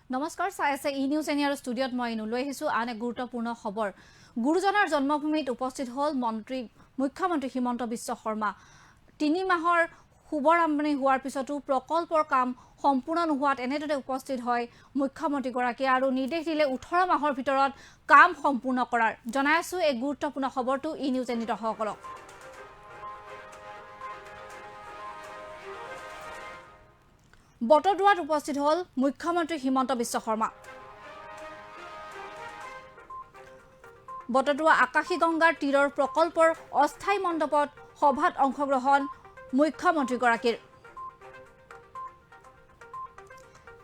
নমস্কাৰ চাই আছে ই নিউজ এনিয়াৰ ষ্টুডিঅ'ত মই লৈ আহিছোঁ আন এক গুৰুত্বপূৰ্ণ খবৰ গুৰুজনাৰ জন্মভূমিত উপস্থিত হ'ল মুখ্যমন্ত্ৰী হিমন্ত বিশ্ব শৰ্মা ৩ মাহৰ শুভাৰম্ভণি হোৱাৰ পিছতো প্ৰকল্পৰ কাম সম্পূৰ্ণ নোহোৱাত এনেদৰে উপস্থিত হয় মুখ্যমন্ত্ৰী গৰাকী আৰু নিৰ্দেশ দিলে ১৮ মাহৰ ভিতৰত কাম সম্পূৰ্ণ কৰাৰ জনাই আছোঁ এই গুৰুত্বপূৰ্ণ খবৰটো ই নিউজ এনিয়াৰ দৰ্শকসকলক বটদ্ৰৱাত উপস্থিত হ'ল মুখ্যমন্ত্ৰী হিমন্ত বিশ্ব শৰ্মা বটদ্ৰৱা আকাশী গংগাৰ তীৰৰ প্ৰকল্পৰ অস্থায়ী মণ্ডপত সভাত অংশগ্ৰহণ মুখ্যমন্ত্ৰীগৰাকীৰ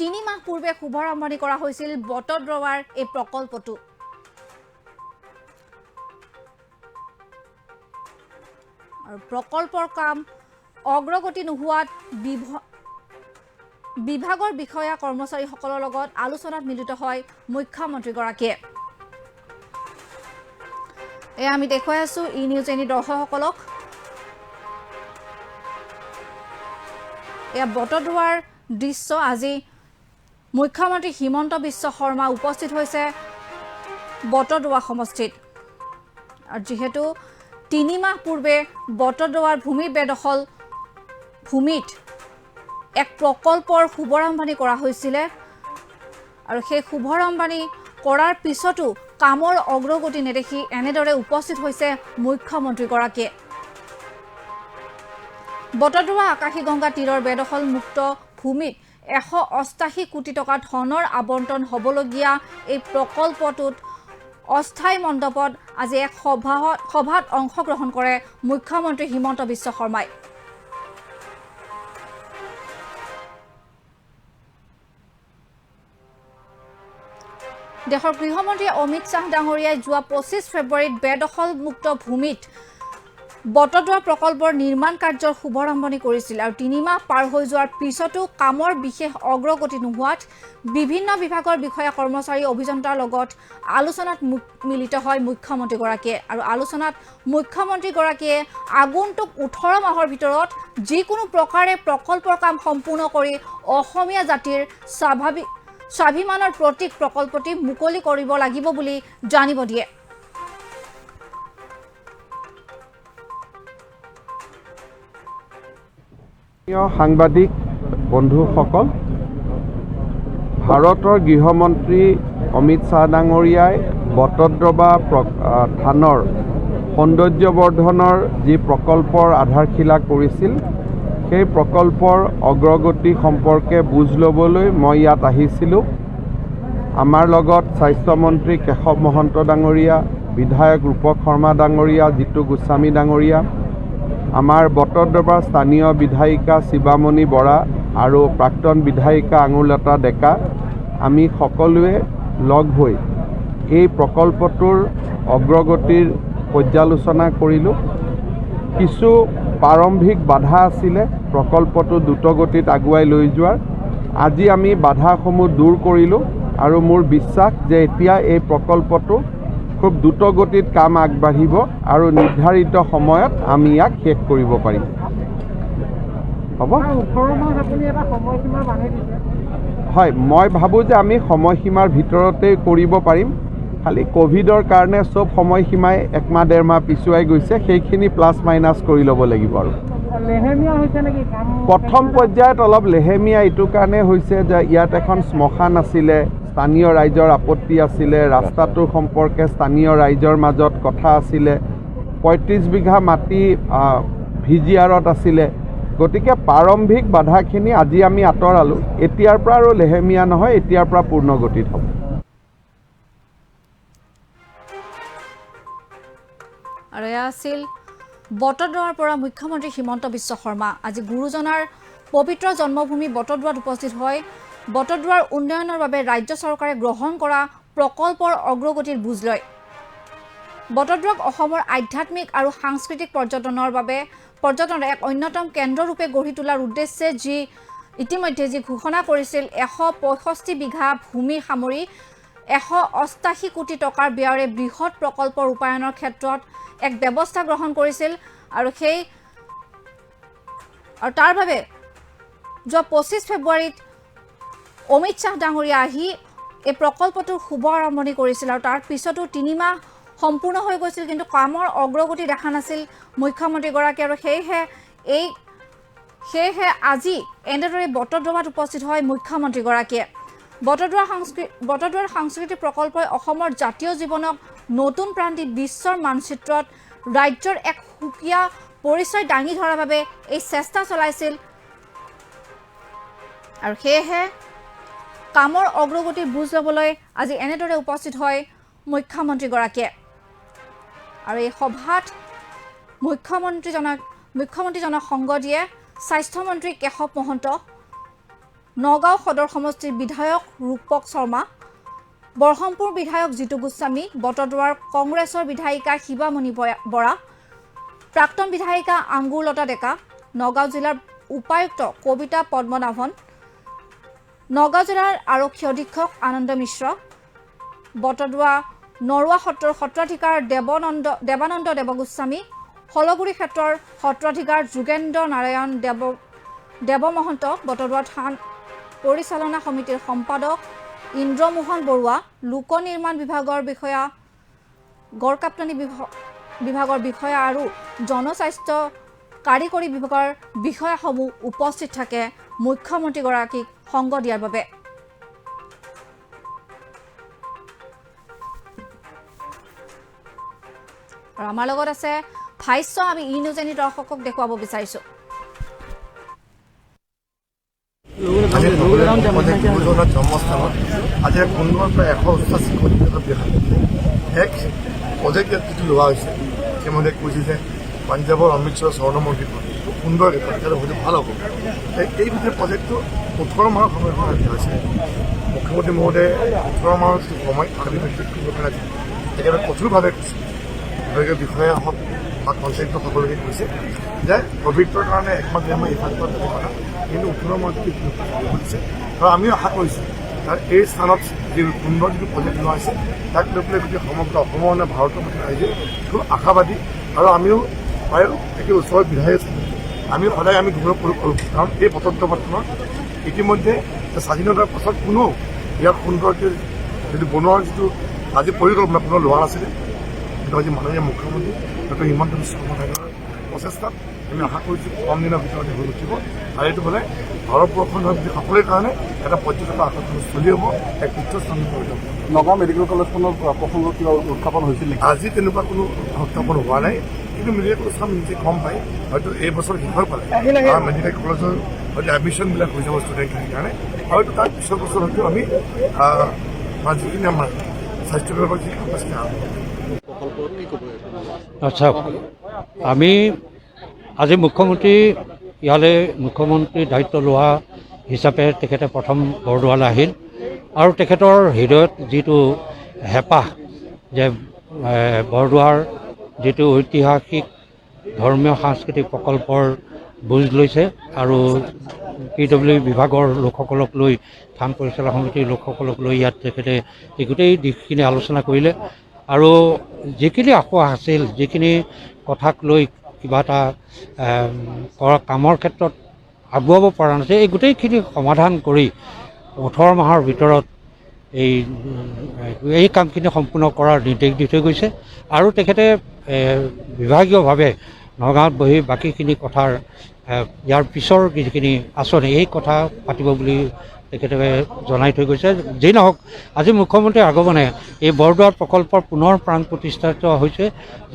৩ মাহ পূৰ্বে শুভাৰম্ভণি কৰা হৈছিল বটদ্ৰৱাৰ এই প্ৰকল্পটো আৰু প্ৰকল্পৰ কাম অগ্ৰগতি নোহোৱাত বিভাগৰ বিষয়া কৰ্মচাৰীসকলৰ লগত আলোচনাত মিলিত হয় মুখ্যমন্ত্ৰীগৰাকীয়ে আমি দেখুৱাই আছোঁ ই নিউজ এনি দৰ্শকসকলক বটদ্ৰৱাৰ দৃশ্য আজি মুখ্যমন্ত্ৰী হিমন্ত বিশ্ব শৰ্মা উপস্থিত হৈছে বটদ্ৰৱা সমষ্টিত আৰু যিহেতু ৩ মাহ পূৰ্বে বটদ্ৰৱাৰ ভূমি বেদখল ভূমিত এক প্ৰকল্পৰ শুভাৰম্ভণি কৰা হৈছিল আৰু সেই শুভাৰম্ভণি কৰাৰ পিছতো কামৰ অগ্ৰগতি নেদেখি এনেদৰে উপস্থিত হৈছে মুখ্যমন্ত্ৰীগৰাকীয়ে বটদ্ৰৱা আকাশী গংগা তীৰৰ বেদখল মুক্ত ভূমিত ১৮৮ কোটি টকা ধনৰ আবণ্টন হ'বলগীয়া এই প্ৰকল্পটোত অস্থায়ী মণ্ডপত আজি এক সভাত অংশগ্ৰহণ কৰে মুখ্যমন্ত্ৰী হিমন্ত বিশ্ব শৰ্মাই দেশৰ গৃহমন্ত্ৰী অমিত শাহ ডাঙৰীয়াই যোৱা ২৫ ফেব্ৰুৱাৰীত বেদখল মুক্ত ভূমিত বটদ্ৰৱা প্ৰকল্পৰ নিৰ্মাণ কাৰ্যৰ শুভাৰম্ভণি কৰিছিল আৰু ৩ মাহ পাৰ হৈ যোৱাৰ পিছতো কামৰ বিশেষ অগ্ৰগতি নোহোৱাত বিভিন্ন বিভাগৰ বিষয়া কৰ্মচাৰী অভিযন্তাৰ লগত আলোচনাত মিলিত হয় মুখ্যমন্ত্ৰীগৰাকীয়ে আৰু আলোচনাত মুখ্যমন্ত্ৰীগৰাকীয়ে আগন্তুক ১৮ মাহৰ ভিতৰত যিকোনো প্ৰকাৰে প্ৰকল্পৰ কাম সম্পূৰ্ণ কৰি অসমীয়া জাতিৰ স্বাভিমানৰ প্ৰতীক প্ৰকল্পটি মুকলি কৰিব লাগিব বুলি জানিব দিয়ে সাংবাদিক বন্ধুসকল ভাৰতৰ গৃহমন্ত্ৰী অমিত শাহ ডাঙৰীয়াই বটদ্ৰৱা থানৰ সৌন্দৰ্যবৰ্ধনৰ যি প্ৰকল্পৰ আধাৰশিলা কৰিছিল সেই প্ৰকল্পৰ অগ্ৰগতি সম্পৰ্কে বুজ ল'বলৈ মই ইয়াত আহিছিলোঁ আমাৰ লগত স্বাস্থ্যমন্ত্ৰী কেশৱ মহন্ত ডাঙৰীয়া বিধায়ক ৰূপক শৰ্মা ডাঙৰীয়া জিতু গোস্বামী ডাঙৰীয়া আমাৰ বটদ্ৰৱাৰ স্থানীয় বিধায়িকা শিৱামণি বৰা আৰু প্ৰাক্তন বিধায়িকা আঙুৰলতা ডেকা আমি সকলোৱে লগ হৈ এই প্ৰকল্পটোৰ অগ্ৰগতিৰ পৰ্যালোচনা কৰিলোঁ কিছু প্ৰাৰম্ভিক বাধা আছিলে প্ৰকল্পটো দ্ৰুতগতিত আগুৱাই লৈ যোৱাৰ আজি আমি বাধাসমূহ দূৰ কৰিলোঁ আৰু মোৰ বিশ্বাস যে এতিয়া এই প্ৰকল্পটো খুব দ্ৰুতগতিত কাম আগবাঢ়িব আৰু নিৰ্ধাৰিত সময়ত আমি ইয়াক শেষ কৰিব পাৰিম হ'ব হয় মই ভাবোঁ যে আমি সময়সীমাৰ ভিতৰতেই কৰিব পাৰিম খালি কোভিডৰ কাৰণে চব সময়সীমাই 1 মাহ 1.5 মাহ পিছুৱাই গৈছে সেইখিনি প্লাছ মাইনাছ কৰি ল'ব লাগিব আৰু প্ৰথম পৰ্যায়ত অলপ লেহেমীয়া এইটো কাৰণে হৈছে যে ইয়াত এখন শ্মশান আছিলে স্থানীয় ৰাইজৰ আপত্তি আছিলে ৰাস্তাটোৰ সম্পৰ্কে স্থানীয় ৰাইজৰ মাজত কথা আছিলে ৩৫ বিঘা মাটি ভিজিআৰত আছিলে গতিকে প্ৰাৰম্ভিক বাধাখিনি আজি আমি আঁতৰালোঁ এতিয়াৰ পৰা আৰু লেহেমীয়া নহয় এতিয়াৰ পৰা পূৰ্ণগতিত হ'ব আৰু এয়া আছিল বটদ্ৰৱাৰ পৰা মুখ্যমন্ত্ৰী হিমন্ত বিশ্ব শৰ্মা আজি গুৰুজনাৰ পবিত্ৰ জন্মভূমি বটদ্ৰৱাত উপস্থিত হয় বটদ্ৰৱাৰ উন্নয়নৰ বাবে ৰাজ্য চৰকাৰে গ্ৰহণ কৰা প্ৰকল্পৰ অগ্ৰগতিৰ বুজ লয় বটদ্ৰৱাক অসমৰ আধ্যাত্মিক আৰু সাংস্কৃতিক পৰ্যটনৰ এক অন্যতম কেন্দ্ৰৰূপে গঢ়ি তোলাৰ উদ্দেশ্যে ইতিমধ্যে যি ঘোষণা কৰিছিল ১৬৫ বিঘা ভূমি সামৰি ১৮৮ কোটি টকাৰ ব্যয়েৰে বৃহৎ প্ৰকল্প ৰূপায়ণৰ ক্ষেত্ৰত এক ব্যৱস্থা গ্ৰহণ কৰিছিল আৰু তাৰ বাবে যোৱা ২৫ ফেব্ৰুৱাৰীত অমিত শ্বাহ ডাঙৰীয়া আহি এই প্ৰকল্পটোৰ শুভ আৰম্ভণি কৰিছিল আৰু তাৰ পিছতো 3 মাহ সম্পূৰ্ণ হৈ গৈছিল, কিন্তু কামৰ অগ্ৰগতি দেখা নাছিল মুখ্যমন্ত্ৰীগৰাকী। আৰু সেয়েহে আজি এনেদৰে বটদ্ৰৱাত উপস্থিত হয় মুখ্যমন্ত্ৰীগৰাকীয়ে। বটদ্ৰৱাৰ সাংস্কৃতিক প্ৰকল্পই অসমৰ জাতীয় জীৱনক নতুন প্ৰাণ দি বিশ্বৰ মানচিত্ৰত ৰাজ্যৰ এক সুকীয়া পৰিচয় দাঙি ধৰাৰ বাবে এই চেষ্টা চলাইছিল। আৰু সেয়েহে কামৰ অগ্ৰগতিৰ বুজ ল'বলৈ আজি এনেদৰে উপস্থিত হয় মুখ্যমন্ত্ৰীগৰাকীয়ে। আৰু এই সভাত মুখ্যমন্ত্ৰীজনক সংগ দিয়ে স্বাস্থ্যমন্ত্ৰী কেশৱ মহন্ত, নগাঁও সদৰ সমষ্টিৰ বিধায়ক ৰূপক শৰ্মা, বৰহমপুৰ বিধায়ক জিতু গোস্বামী, বটদ্ৰৱাৰ কংগ্ৰেছৰ বিধায়িকা শিৱামণি বৰা, প্ৰাক্তন বিধায়িকা আঙ্গুৰলতা ডেকা, নগাঁও জিলাৰ উপায়ুক্ত কবিতা পদ্মনাভন, নগাঁও জিলাৰ আৰক্ষী অধীক্ষক আনন্দ মিশ্ৰ, বটদ্ৰৱা নৰুৱা সত্ৰৰ সত্ৰাধিকাৰ দেৱানন্দ দেৱগোস্বামী, হলগুৰি ক্ষেত্ৰৰ সত্ৰাধিকাৰ যোগেন্দ্ৰ নাৰায়ণ দেৱ মহন্ত, বটদ্ৰৱা থান পৰিচালনা সমিতিৰ সম্পাদক ইন্দ্ৰমোহন বৰুৱা, লোক নিৰ্মাণ বিভাগৰ বিষয়া, গড়কাপ্তানি বিভাগৰ বিষয়া আৰু জনস্বাস্থ্য কাৰিকৰী বিভাগৰ বিষয়াসমূহ উপস্থিত থাকে মুখ্যমন্ত্ৰীগৰাকীক সংগ দিয়াৰ বাবে। আৰু আমাৰ লগত আছে ভাষ্য, আমি ই নিউজ এনি দৰ্শকক দেখুৱাব বিচাৰিছোঁ। জন্মস্থানত আজি 15,188 কোটি টকা ব্যয় এক প্ৰজেক্ট যিটো লোৱা হৈছে। ইতিমধ্যে কৈছে যে পাঞ্জাৱৰ অমৃতসৰৰ স্বৰ্ণ মন্দিৰ খুব সুন্দৰ তেখেতে হয়তো ভাল হ'ব। এই গোটেই প্ৰজেক্টটো 18 মাহৰ সময় দিয়া হৈছে। মুখ্যমন্ত্ৰী মহোদয়ে 18 মাহৰ সময় কৰিবৰ কাৰণে তেখেতে কঠোৰভাৱে কৈছে। বিভাগীয় বিষয়া হওক বা কনচেপ্ট সকলোকে কৈছে যে ক'ভিডৰ কাৰণে একমাত্ৰ আমাৰ ইফাল কৰা কিন্তু 18 মাহত কৰিছে। আৰু আমিও আশা কৰিছোঁ তাৰ এই স্থানত যি সুন্দৰ যিটো প্ৰজেক্ট লোৱা হৈছে তাক লৈ পেলাই গোটেই সমগ্ৰ অসমৰ ভাৰতৰ প্ৰতি ৰাইজে খুব আশাবাদী। আৰু আমিও প্ৰায় একে ওচৰৰ বিধায়ক আমি সদায় গৌৰৱ কৰোঁ, কাৰণ এই বটদ্ৰৱাখনত ইতিমধ্যে স্বাধীনতাৰ পাছত কোনো ইয়াক সুন্দৰকৈ যিটো বনোৱাৰ যিটো আজি পৰিকল্পনা কোনো লোৱা নাছিলে। কিন্তু আজি মাননীয় মুখ্যমন্ত্ৰী ডক্টৰ হিমন্ত বিশ্ব শৰ্মাৰ প্ৰচেষ্টাত আমি আশা কৰিছোঁ কম দিনৰ ভিতৰতে হৈ উঠিব। আৰু এইটো হ'লে ভাৰতবৰ্ষৰ সকলোৰে কাৰণে এটা পৰ্যটকৰ আকৰ্ষণস্থলী হ'ব, এক তীৰ্থস্থান হৈ যাব। নগাঁও মেডিকেল কলেজখনৰ প্ৰসংগ কিবা উত্থাপন হৈছিল নেকি? আজি তেনেকুৱা কোনো উত্থাপন হোৱা নাই, কিন্তু মেডিকেল কলেজখন নিজে গম পায় হয়তো এই বছৰ শেষৰ পালে মেডিকেল কলেজৰ হয়তো এডমিশ্যনবিলাক হৈ যাব ষ্টুডেণ্টখিনিৰ কাৰণে। হয়তো তাৰ পিছৰ বছৰ হয়তো আমি যিখিনি আমাৰ স্বাস্থ্য বিভাগৰ যি কাপাচিটি আচ্ছা, আমি আজি ইয়ালৈ মুখ্যমন্ত্ৰীৰ দায়িত্ব লোৱা হিচাপে তেখেতে প্ৰথম বৰদোৱালৈ আহিল আৰু তেখেতৰ হৃদয়ত যিটো হেঁপাহ যে বৰদোৱাৰ যিটো ঐতিহাসিক ধৰ্মীয় সাংস্কৃতিক প্ৰকল্পৰ বুজ লৈছে আৰু PWD বিভাগৰ লোকসকলক লৈ থান পৰিচালনা সমিতিৰ লোকসকলক লৈ ইয়াত তেখেতে এই গোটেই দিশখিনি আলোচনা কৰিলে আৰু যিখিনি আশা আছিল, যিখিনি কথাক লৈ কিবা এটা কামৰ ক্ষেত্ৰত আগুৱাব পৰা নাছিল, এই গোটেইখিনি সমাধান কৰি 18 মাহৰ ভিতৰত এই কামখিনি সম্পূৰ্ণ কৰাৰ নিৰ্দেশ দি থৈ গৈছে। আৰু তেখেতে বিভাগীয়ভাৱে নগাঁৱত বহি বাকীখিনি কথাৰ ইয়াৰ পিছৰ যিখিনি আঁচনি এই কথা পাতিব বুলি তেখেতে জনাই থৈ গৈছে। যেই নহওক আজি মুখ্যমন্ত্ৰীৰ আগমনে এই বৰদোৱাৰ প্ৰকল্পৰ পুনৰ প্ৰাণ প্ৰতিষ্ঠািত হৈছে।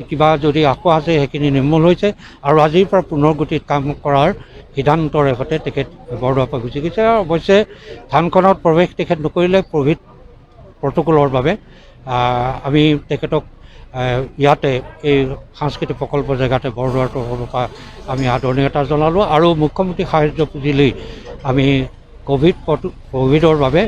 কিবা যদি আশা আছে সেইখিনি নিৰ্মূল হৈছে আৰু আজিৰ পৰা পুনৰ গতিত কাম কৰাৰ সিদ্ধান্তৰ সৈতে তেখেত বৰদোৱাৰ পৰা গুচি গৈছে। আৰু অৱশ্যে থানখনত প্ৰৱেশ তেখেত নকৰিলে ক'ভিড প্ৰট'কলৰ বাবে আমি তেখেতক ইয়াতে এই সাংস্কৃতিক প্ৰকল্প জেগাতে বৰদোৱাৰ প্ৰকল্পৰ পৰা আমি আদৰণীয়তা জনালোঁ আৰু মুখ্যমন্ত্ৰী সাহায্য পুঁজিলৈ আমি ক'ভিডৰ বাবে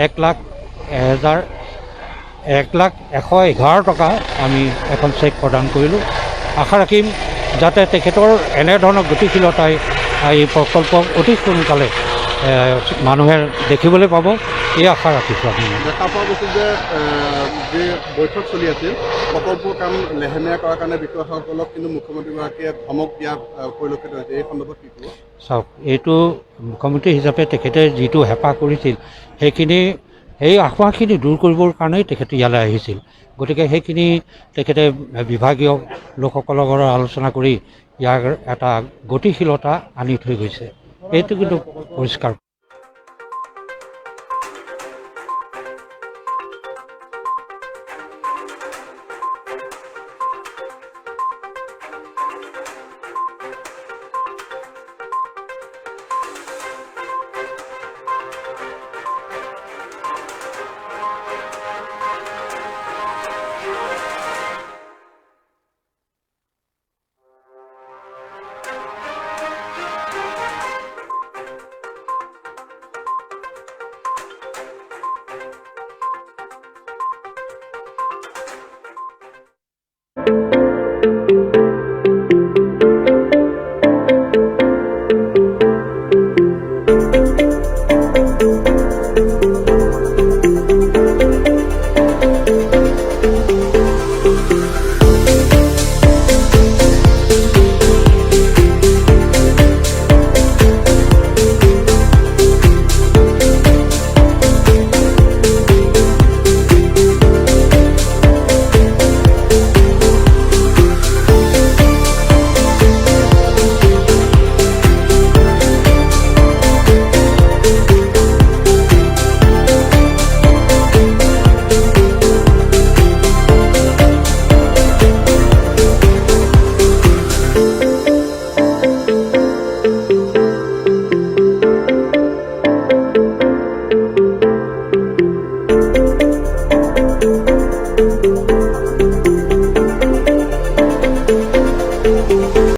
1,01,11 টকা আমি এখন চেক প্ৰদান কৰিলোঁ। আশা ৰাখিম যাতে তেখেতৰ এনেধৰণৰ গতিশীলতাই এই প্ৰকল্প অতি সোনকালে মানুহে দেখিবলৈ পাব, এই আশা ৰাখিছোঁ। আমি দেখা পোৱা গৈছিল যে বৈঠক চলি আছিল প্ৰকল্পৰ কাম লেহেমীয়া কৰাৰ কাৰণে বিষয়াসকলক কিন্তু মুখ্যমন্ত্ৰীগৰাকীয়ে ধমক দিয়া পৰিলক্ষিত হৈছে, এই সন্দৰ্ভত কি ক'ব? চাওক, এইটো মুখ্যমন্ত্ৰী হিচাপে তেখেতে যিটো হেঁপাহ কৰিছিল সেই আশাখিনি দূৰ কৰিবৰ কাৰণেই তেখেতে ইয়ালৈ আহিছিল। গতিকে সেইখিনি তেখেতে বিভাগীয় লোকসকলৰ লগত আলোচনা কৰি ইয়াৰ এটা গতিশীলতা আনি থৈ গৈছে, এইটো কিন্তু পৰিষ্কাৰ।